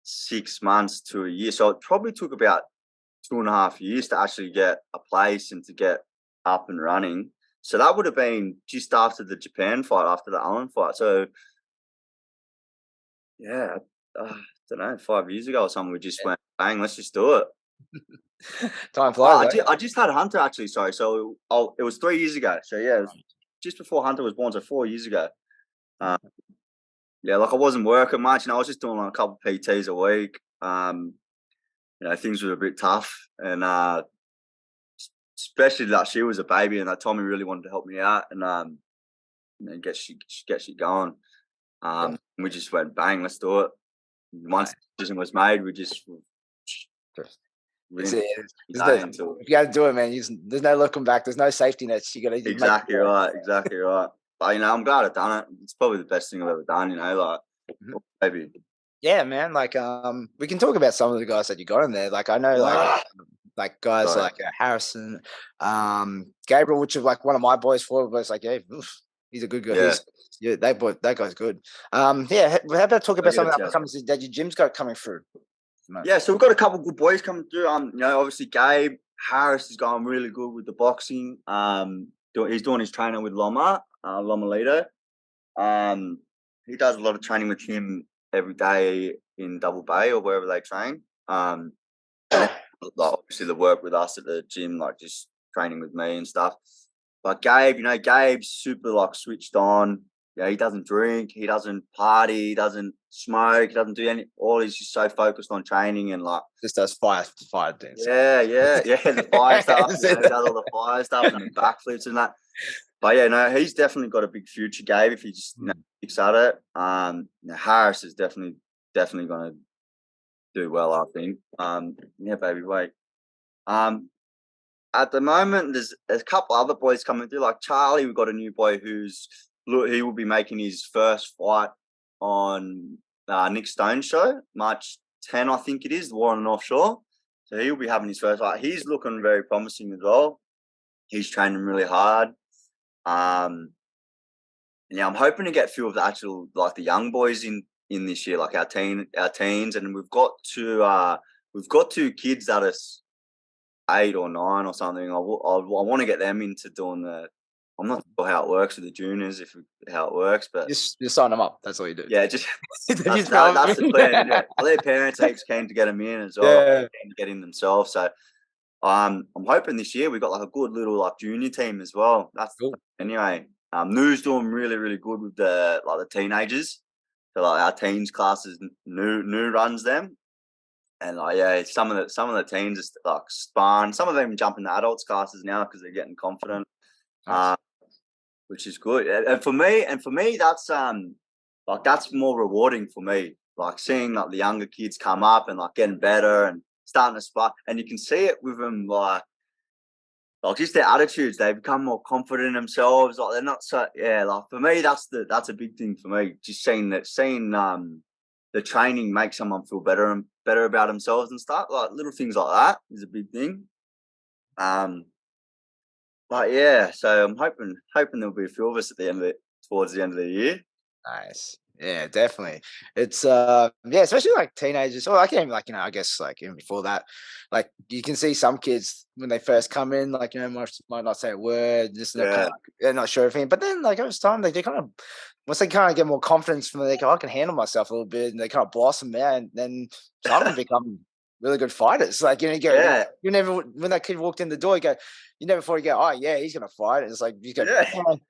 6 months to a year. So it probably took about 2.5 years to actually get a place and to get up and running. So that would have been just after the Japan fight, after the Allen fight. So yeah, I don't know, 5 years ago or something, we just went, bang, let's just do it. Time flies. I just had Hunter actually, sorry. So it was 3 years ago. So yeah, it was just before Hunter was born, so 4 years ago. yeah, like I wasn't working much, and I was just doing like a couple of PTs a week. Things were a bit tough, and especially like she was a baby, and Tommy really wanted to help me out, and get she going. We just went bang, let's do it. Once the decision was made, we just If you got to do it, man. There's no looking back. There's no safety nets. You got to exactly right. But I'm glad I've done it. It's probably the best thing I've ever done. Maybe. Yeah, man. Like, we can talk about some of the guys that you got in there. Like, I know, like guys like Harrison, Gabriel, which is like one of my boys. Was like, yeah, he's a good guy. Yeah, that guy's good. How about talk about some of the upcomings that your gym's got coming through? Yeah, so we've got a couple of good boys coming through. Obviously Gabe Harris is going really good with the boxing. He's doing his training with Loma Lito. He does a lot of training with him every day in Double Bay or wherever they train. And obviously the work with us at the gym, like just training with me and stuff. But Gabe, Gabe's super like switched on. Yeah, he doesn't drink, he doesn't party, he doesn't smoke, he doesn't do he's just so focused on training and like just does fire things. Yeah, the fire stuff. He does all the fire stuff and the backflips and that. But yeah, he's definitely got a big future, Gabe, if he just sticks at it. Harris is definitely gonna do well, I think. Baby, wait. At the moment there's a couple other boys coming through, like Charlie. We've got a new boy he will be making his first fight on Nick Stone's show, March 10, I think it is, the War on the North Shore. So he'll be having his first fight. He's looking very promising as well. He's training really hard. I'm hoping to get a few of the actual like the young boys in this year, like our teens, and we've got two kids that are 8 or 9 or something. I want to get them into doing the. I'm not sure how it works with the juniors, how it works, but just sign them up. That's all you do. Yeah, just that's the plan. Yeah. Well, their parents are keen to get them in as well, keen to get in themselves. So I'm hoping this year we've got like a good little like junior team as well. That's cool. Anyway, Noo's doing really, really good with the teenagers. So like our teens classes, Noo runs them, and some of the teens are like sparring. Some of them jump into adults classes now because they're getting confident. Nice. Which is good, and for me, that's that's more rewarding for me. Like seeing like the younger kids come up and like getting better and starting to spar, and you can see it with them, like just their attitudes. They become more confident in themselves. Like they're not so Like for me, that's a big thing for me. Just seeing the training make someone feel better about themselves and stuff. Like little things like that is a big thing. But yeah, so I'm hoping there'll be a few of us towards the end of the year. Nice. Yeah, definitely. It's especially like teenagers. Or I can't even I guess like even before that, like you can see some kids when they first come in, like might not say a word, they're not sure of anything. But then like over time, they kind of once they kind of get more confidence from they go, I can handle myself a little bit, and they kind of blossom out, and then some of them become really good fighters. Like you never when that kid walked in the door, you never thought oh yeah, he's gonna fight. It's like you go,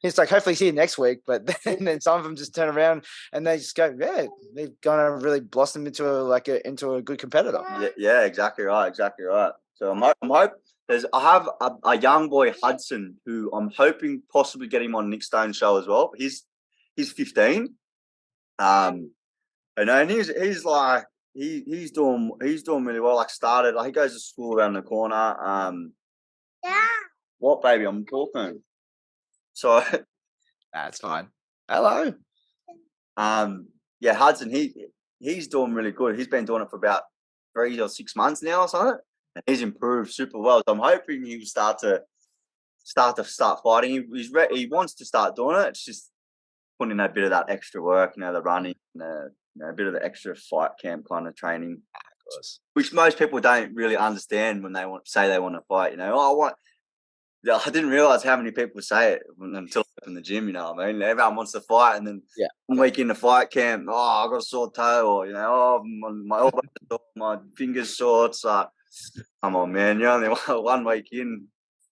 it's like hopefully see you next week. But then some of them just turn around and they just go, they're gonna really blossom into a good competitor. Yeah, exactly right. So I'm hoping I have a young boy, Hudson, who I'm hoping possibly get him on Nick Stone's show as well. He's 15. And he's like. He's doing really well. Like he goes to school around the corner. What, baby? I'm talking. So that's fine. Hello. Hudson. He's doing really good. He's been doing it for about 3 or 6 months now or something, and he's improved super well. So I'm hoping he'll start fighting. He wants to start doing it. It's just putting in a bit of that extra work, the running, a bit of the extra fight camp kind of training, which most people don't really understand when they want to fight. I didn't realize how many people say it until in the gym. Everyone wants to fight, and then 1 week in the fight camp, I got a sore toe, or my elbow, my fingers sore. It's like, come on, man, you're only 1 week in,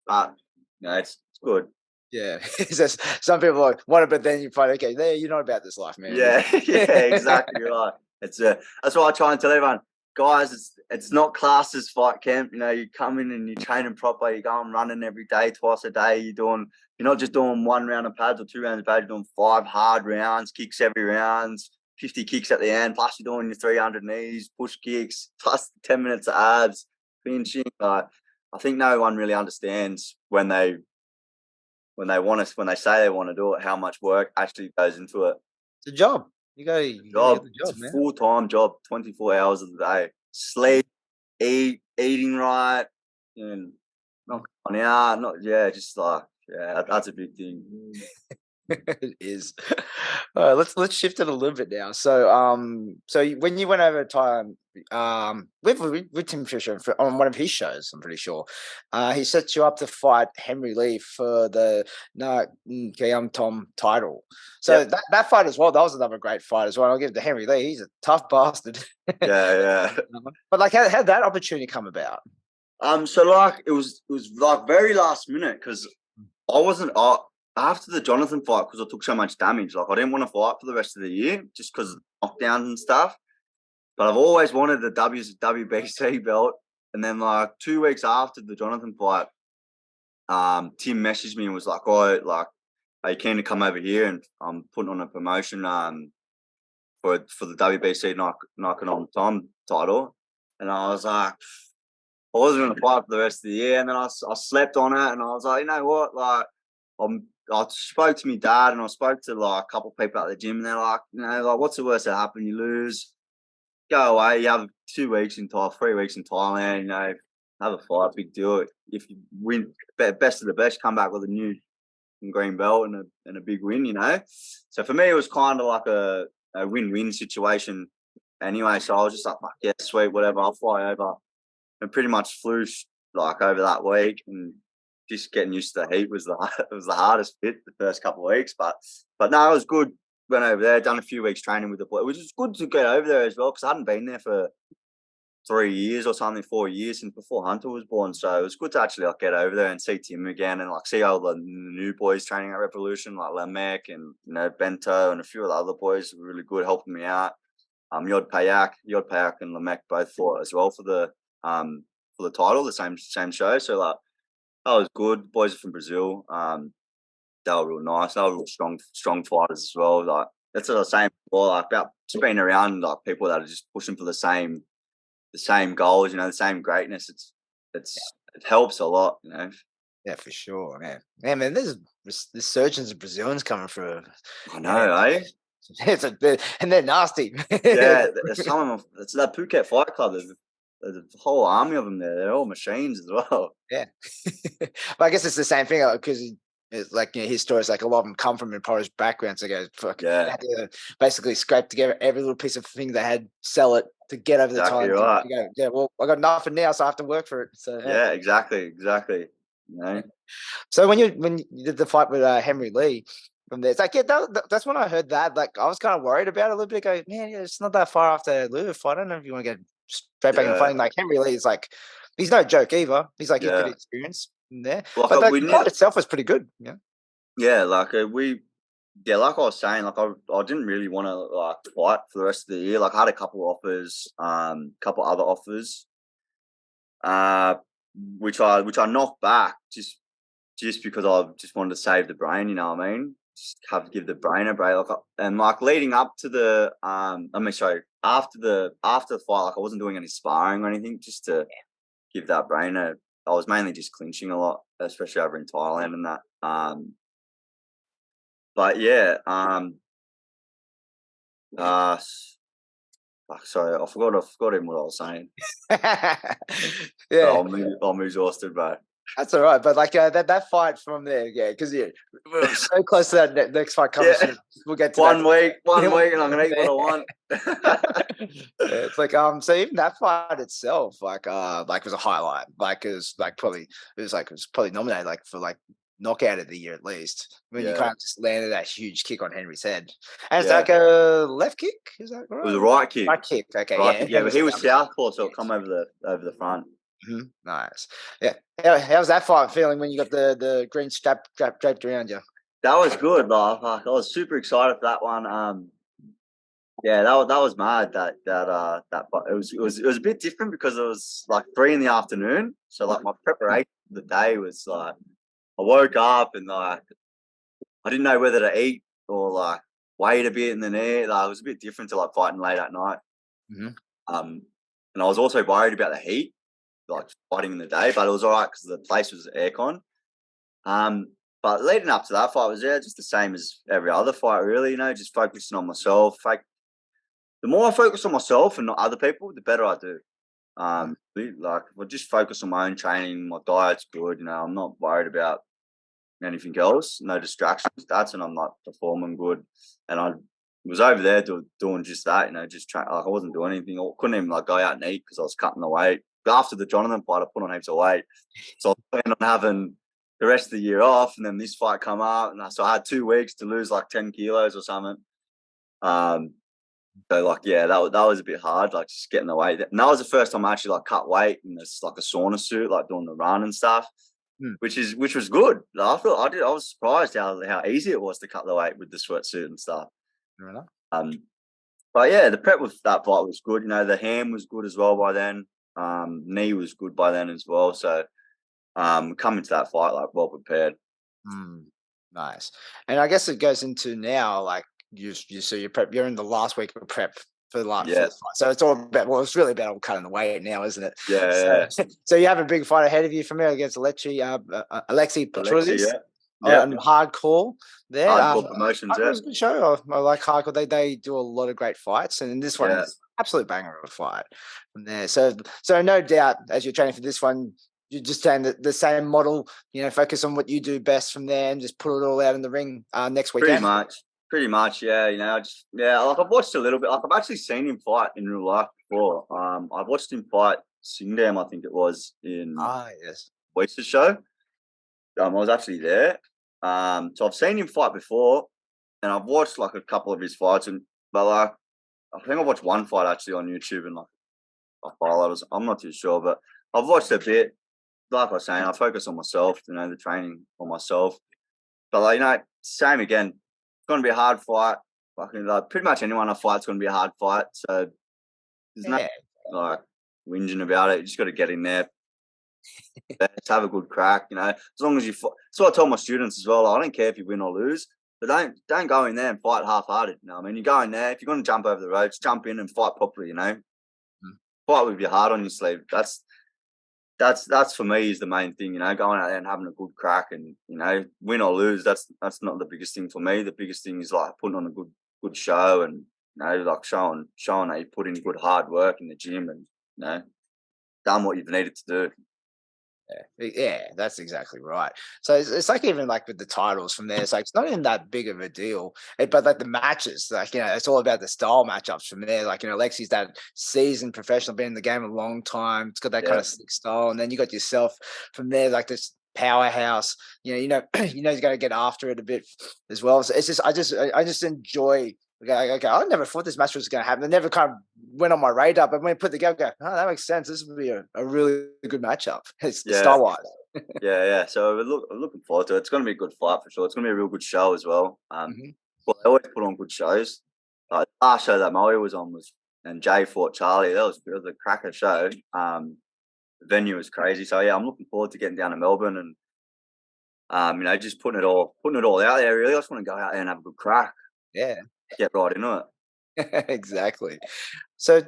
but it's good. Yeah, it's just some people want it, but then you find okay, there you're not about this life, man. Yeah, yeah, exactly right. It's that's why I try and tell everyone, guys. It's not classed as fight camp. You know, you come in and you're training proper. You go and running every day, twice a day. You're not just doing 1 round of pads or 2 rounds of pads. You're doing 5 hard rounds, kicks every round, 50 kicks at the end. Plus you're doing your 300 knees, push kicks, plus 10 minutes of abs, finishing. I think no one really understands when they say they want to do it, how much work actually goes into it. It's a job. You gotta get the It's job, a man. full-time job, 24 hours of the day. Sleep, eating right, and not going out, just like, that's a big thing. It is. All right, let's shift it a little bit now. So, when you went over time, with Tim Fisher on one of his shows, I'm pretty sure, he set you up to fight Henry Lee for the Nai Khanom Tom title. So that fight as well, that was another great fight as well. I'll give it to Henry Lee. He's a tough bastard. Yeah. But like, how did that opportunity come about? So like it was like very last minute because I wasn't after the Jonothan fight because I took so much damage. Like I didn't want to fight for the rest of the year just because of knockdowns and stuff. But I've always wanted the WBC belt. And then like 2 weeks after the Jonathan fight, Tim messaged me and was like, "Oh, like, are you keen to come over here?" And I'm putting on a promotion for the WBC Nai Khanom Tom title. And I was like, I wasn't going to fight for the rest of the year. And then I slept on it, and I was like, you know what, like, I spoke to my dad and I spoke to like a couple of people at the gym, and they're like, like, what's the worst that happen? You lose, go away. You have 2 weeks in Thailand, 3 weeks in Thailand. Have a fight, big deal. If you win, best of the best, come back with a new green belt and a big win. So for me, it was kind of like a win-win situation. Anyway, so I was just like, yeah, sweet, whatever. I'll fly over, and pretty much flew like over that week, and just getting used to the heat was the hardest bit the first couple of weeks. But no, it was good. Went over there, done a few weeks training with the boy. It was just good to get over there as well because I hadn't been there for 3 years or something, 4 years since before Hunter was born. So it was good to actually like get over there and see Tim again and like see all the new boys training at Revolution, like Lamek and Bento and a few of the other boys were really good, helping me out. Yod Payak and Lamek both fought as well for the title, the same show. So like that was good. Boys are from Brazil. They were real nice. They were real strong fighters as well. Like that's what I was saying before, like about just being around like people that are just pushing for the same goals, the same greatness. It helps a lot, Yeah, for sure, man. Yeah, man, there's surgeons of Brazilians coming through. I know, eh? And they're nasty. Yeah, there's some of them. It's that Phuket Fight Club. There's a whole army of them there. They're all machines as well. Yeah. But I guess it's the same thing because it's like his stories, like a lot of them come from impoverished backgrounds. They go, fuck, Yeah. they had to basically scrape together every little piece of thing they had, sell it to get over the Exactly time. right. To go, yeah, well, I got nothing now, so I have to work for it. So Yeah, exactly. So when you did the fight with Henry Lee from there, it's like, yeah, that's when I heard that. Like, I was kind of worried about it a little bit. Go, man, it's not that far after Lou fight. I don't know if you want to get straight back and fighting. Like Henry Lee is like, he's no joke either. He's like, he's pretty experienced in there. Like, but the fight itself was pretty good. Yeah. Yeah, like like I was saying, like I didn't really want to like fight for the rest of the year. Like I had a couple offers, couple other offers, which I knocked back just because I just wanted to save the brain. You know what I mean? Just have to give the brain a break. And like leading up to the after the fight, like I wasn't doing any sparring or anything, just to give that brain I was mainly just clinching a lot, especially over in Thailand and that. But yeah, sorry, I forgot even what I was saying. Yeah, I'm exhausted, bro. That's all right. But like that fight from there, yeah, because we're so close to that next fight coming soon. We'll get to one week, and I'm gonna eat what I want. Yeah, it's like so even that fight itself, like was a highlight. Like it was probably nominated like for like knockout of the year at least. When you kind of just landed that huge kick on Henry's head, and it's like a left kick. Is that right? It was a right kick. Right kick. Okay, right kick, but he was southpaw, so it'll come over the front. Nice. Yeah. How's that fight feeling when you got the green strap draped around you? That was good. I was super excited for that one. Yeah, that was mad. That fight. It was a bit different because it was like 3 in the afternoon. So like my preparation for the day was like I woke up and like I didn't know whether to eat or like wait a bit and then eat. Like it was a bit different to like fighting late at night. Hmm. And I was also worried about the heat, like fighting in the day, but it was all right because the place was aircon. But leading up to that fight was just the same as every other fight, really. Just focusing on myself. Like the more I focus on myself and not other people, the better I do. Like if I just focus on my own training, my diet's good. I'm not worried about anything else, no distractions. That's when I'm like performing good. And I was over there doing just that, just trying. Like I wasn't doing anything. I couldn't even like go out and eat because I was cutting the weight. But after the Jonathan fight, I put on heaps of weight, so I was planning on having the rest of the year off. And then this fight come up, and so I had 2 weeks to lose like 10 kilos or something. So like that was a bit hard, like just getting the weight. And that was the first time I actually like cut weight in this like a sauna suit, like doing the run and stuff. Which was good. I was surprised how easy it was to cut the weight with the sweatsuit and stuff. Fair enough. But yeah, the prep with that fight was good. The ham was good as well by then. Knee was good by then as well. So coming to that fight like well prepared. Nice. And I guess it goes into now like so you're in the last week of prep for the last fight. So it's all about it's really about cutting the weight now, isn't it? Yeah. So you have a big fight ahead of you from here against Alexi Petroulias. Yeah. And hardcore there. Hardcore promotions, Hardcore's a good show. I like hardcore. They do a lot of great fights, and this one is absolute banger of a fight from there. So no doubt, as you're training for this one, you're just saying the same model. Focus on what you do best from there, and just put it all out in the ring next weekend. Pretty much, yeah. Like I've watched a little bit. Like I've actually seen him fight in real life before. I've watched him fight Singdam, I think it was in yes, Weiss's show. I was actually there. So I've seen him fight before, and I've watched like a couple of his fights. But like, I think I've watched one fight actually on YouTube, and like I followed it. I'm not too sure, but I've watched a bit. Like I was saying, I focus on myself. The training on myself. But like same again. It's going to be a hard fight. Like pretty much anyone I fight's going to be a hard fight. So there's no like whinging about it. You just got to get in there. Let's have a good crack. As long as you fight. So I tell my students as well. I don't care if you win or lose, but don't go in there and fight half-hearted. You go in there. If you're going to jump over the ropes, jump in and fight properly. Fight with your heart on your sleeve. That's for me is the main thing, going out there and having a good crack and, win or lose. That's not the biggest thing for me. The biggest thing is like putting on a good show and, like showing that you put in good hard work in the gym and, done what you've needed to do. Yeah, that's exactly right. So it's like even like with the titles from there, it's like it's not even that big of a deal. But like the matches, like it's all about the style matchups from there. Like Alexi's that seasoned professional, been in the game a long time. It's got that kind of slick style, and then you got yourself from there, like this powerhouse. He's going to get after it a bit as well. So it's just I just enjoy. Okay, I never thought this match was going to happen. It never kind of went on my radar, but when I put the game, that makes sense. This would be a really good matchup. It's style-wise. Yeah. So we're looking forward to it. It's going to be a good fight for sure. It's going to be a real good show as well. Well, they always put on good shows. The last show that Muay was on and Jay fought Charlie. That was a cracker show. The venue was crazy. So yeah, I'm looking forward to getting down to Melbourne and just putting it all out there. Really, I just want to go out there and have a good crack. Yeah. Get right into it. Exactly. So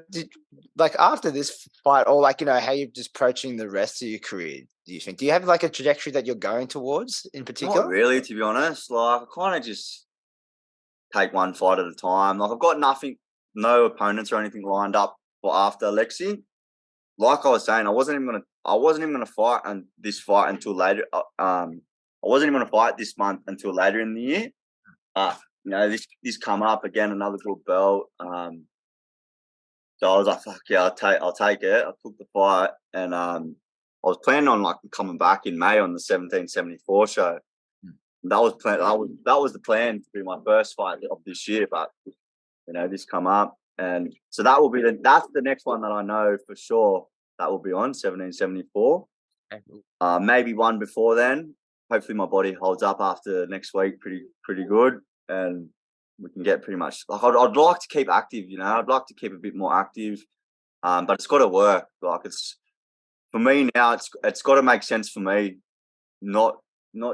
after this fight or how you're just approaching the rest of your career, do you have like a trajectory that you're going towards in particular? Not really, to be honest. Like I kind of just take one fight at a time. Like I've got no opponents or anything lined up for after Alexi. Like I was saying, I wasn't even gonna fight this fight until later. I wasn't even gonna fight this month until later in the year. This come up again, another good belt. So I was like, fuck yeah, I'll take it. I took the fight, and I was planning on like coming back in May on the 1774 show. That was the plan to be my first fight of this year, but this come up, and so that's the next one that I know for sure that will be on 1774. Okay. Maybe one before then. Hopefully my body holds up after next week pretty good, and we can get pretty much like I'd like to keep active, you know. I'd like to keep a bit more active, but it's got to work. Like it's for me now. It's got to make sense for me, not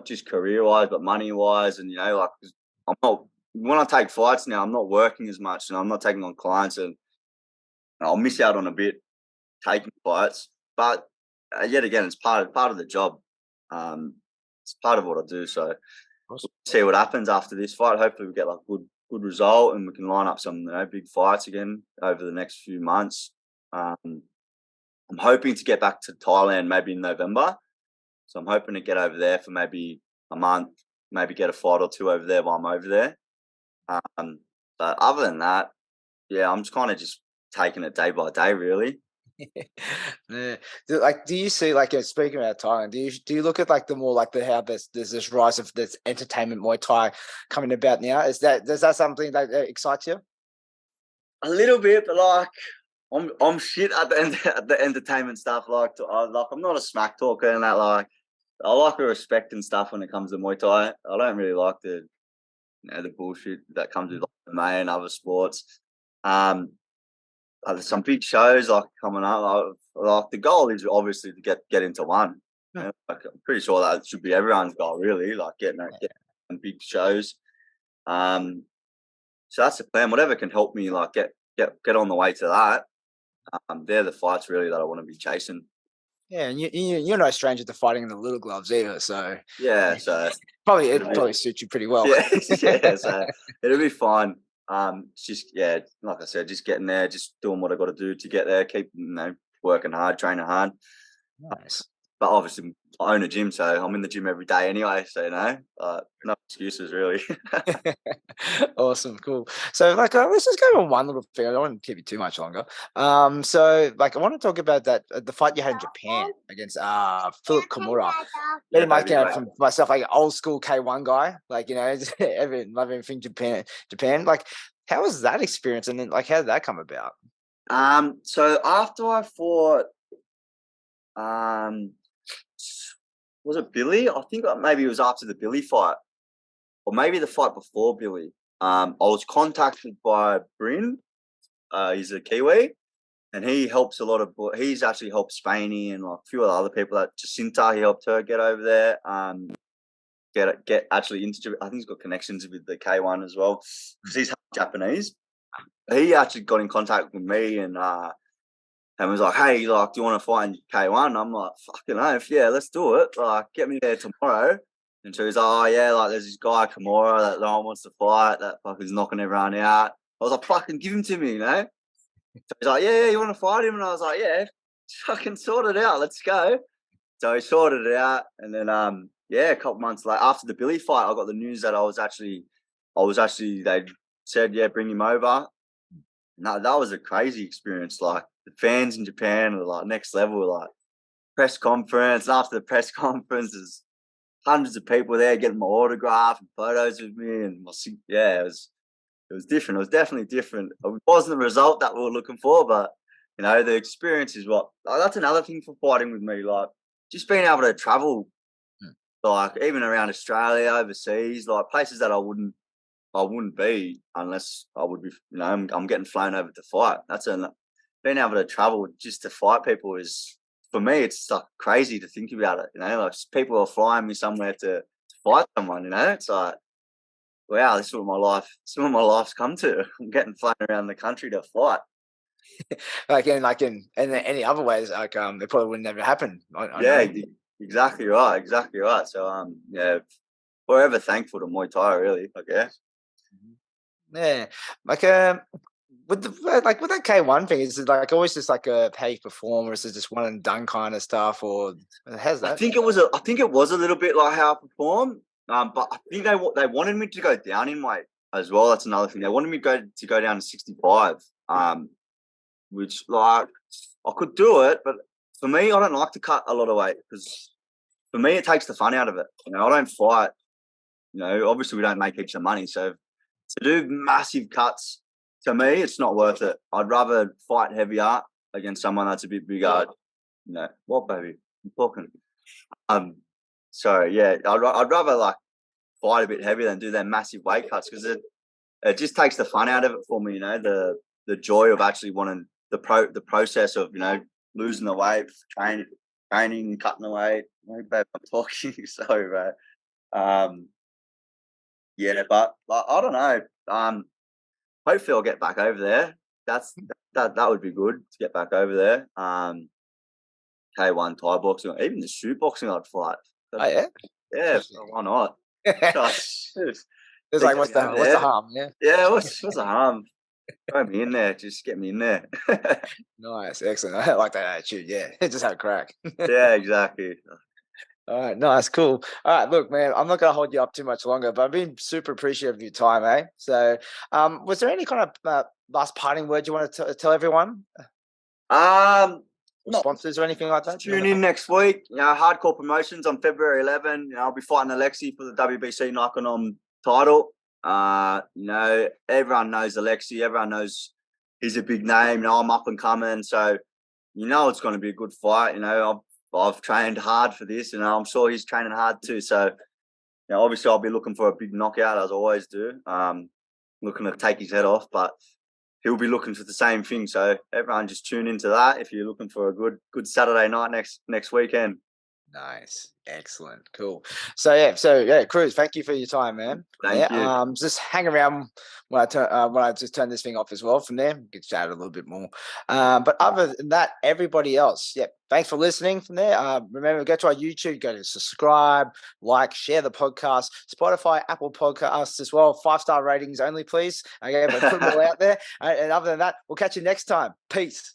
just career wise, but money wise, and you know, like I'm not when I take fights now. I'm not working as much, and I'm not taking on clients, and I'll miss out on a bit taking fights. But yet again, it's part of the job. It's part of what I do. So we'll see what happens after this fight. Hopefully, we get like good result, and we can line up some big fights again over the next few months. I'm hoping to get back to Thailand maybe in November. So I'm hoping to get over there for maybe a month, maybe get a fight or two over there while I'm over there. But other than that, yeah, I'm just kind of just taking it day by day, really. Yeah. Do you see speaking about Thailand? Do you look at the more how there's this rise of this entertainment Muay Thai coming about now? Is that something that excites you? A little bit, but I'm shit at the entertainment stuff. I'm not a smack talker and that. I like the respect and stuff when it comes to Muay Thai. I don't really like the bullshit that comes with MMA and other sports. There's some big shows coming up. The goal is obviously to get into one. You know? I'm pretty sure that should be everyone's goal, really. Getting big shows. So that's the plan. Whatever can help me get on the way to that. They're the fights really that I want to be chasing. Yeah, and you're no stranger to fighting in the little gloves either. So yeah, so it probably suits you pretty well. Yeah, yeah. So it'll be fine. Just like I said, just getting there, just doing what I got to do to get there. Keep working hard, training hard. Nice. But obviously, I own a gym, so I'm in the gym every day anyway. So no excuses really. Awesome, cool. So let's just go on one little thing. I don't want to keep you too much longer. So I want to talk about the fight you had in Japan against Phillip Kimura. Very much from myself, old school K1 guy. Love everything Japan. How was that experience, and then how did that come about? So after I fought, was it Billy? I think maybe it was after the Billy fight, or maybe the fight before Billy. I was contacted by Bryn. He's a Kiwi, and he helps a lot of. He's actually helped Spainy and a few other people. Jacinta, he helped her get over there. Get actually into. I think he's got connections with the K1 as well because he's Japanese. He actually got in contact with me and was like, "Hey, do you want to fight in K1?" I'm like, "Fucking oath, yeah, let's do it. Get me there tomorrow." And so he's like, "Oh yeah, there's this guy Kimura that no one wants to fight. That fucking knocking everyone out." I was like, "Fucking give him to me, you know." So he's like, "Yeah, you want to fight him?" And I was like, "Yeah, fucking sort it out. Let's go." So he sorted it out, and then a couple months later, after the Billy fight, I got the news that I was actually. They said, "Yeah, bring him over." No, that was a crazy experience. The fans in Japan are next level. Press conference, and after the press conference, there's hundreds of people there getting my autograph and photos with me, and it was different. It was definitely different. It wasn't the result that we were looking for, but the experience is what. That's another thing for fighting with me. Just being able to travel, even around Australia, overseas, places that I wouldn't be unless I would be. I'm getting flown over to fight. Being able to travel just to fight people is, for me, it's crazy to think about it. People are flying me somewhere to fight someone. It's wow, this is what my life's come to. I'm getting flown around the country to fight. in any other ways, it probably would never happen. Exactly right. So forever thankful to Muay Thai, really, I guess. Yeah, with that K1 thing, is it always just how you perform, or is it just one and done kind of stuff, or how's that? I think it was a little bit like how I perform, but I think they wanted me to go down in weight as well. That's another thing. They wanted me to go down to 65, which I could do it, but for me, I don't like to cut a lot of weight because for me it takes the fun out of it. I don't fight. Obviously we don't make heaps of money, so to do massive cuts, to me, it's not worth it. I'd rather fight heavier against someone that's a bit bigger, What baby? I'm talking. So yeah, I'd rather like fight a bit heavier than do them massive weight cuts because it just takes the fun out of it for me. The joy of actually wanting the process of losing the weight, training, cutting the weight. Babe, I'm talking. Sorry, bro. Yeah, but I don't know. Hopefully I'll get back over there. That would be good to get back over there. K1 Thai boxing, even the shoot boxing I'd fight. Oh yeah, Yeah, why not? Gosh, it's like what's the harm? Yeah, yeah. What's the harm? Throw me in there. Just get me in there. nice, excellent. I like that attitude. Yeah, just have a crack. Yeah, exactly. All right, nice, cool. All right, look, man, I'm not going to hold you up too much longer, but I've been super appreciative of your time, eh? So, was there any kind of last parting word you want to tell everyone? Or sponsors or anything like that? Tune in next week. Hardcore Promotions on February 11. I'll be fighting Alexi for the WBC Nai Khanom title. Everyone knows Alexi. Everyone knows he's a big name. I'm up and coming, so it's going to be a good fight. I've trained hard for this, and I'm sure he's training hard too. So, obviously, I'll be looking for a big knockout as I always do. Looking to take his head off, but he'll be looking for the same thing. So everyone just tune into that if you're looking for a good Saturday night next weekend. Nice. Excellent. Cool. So Cruz, thank you for your time, man. Thank you. Just hang around when I just turn this thing off as well. From there, we can chat a little bit more. But other than that, everybody else, thanks for listening from there. Remember, go to our YouTube, go to subscribe, like, share the podcast, Spotify, Apple Podcasts as well. 5-star ratings only, please. Okay, but put them all out there. And other than that, we'll catch you next time. Peace.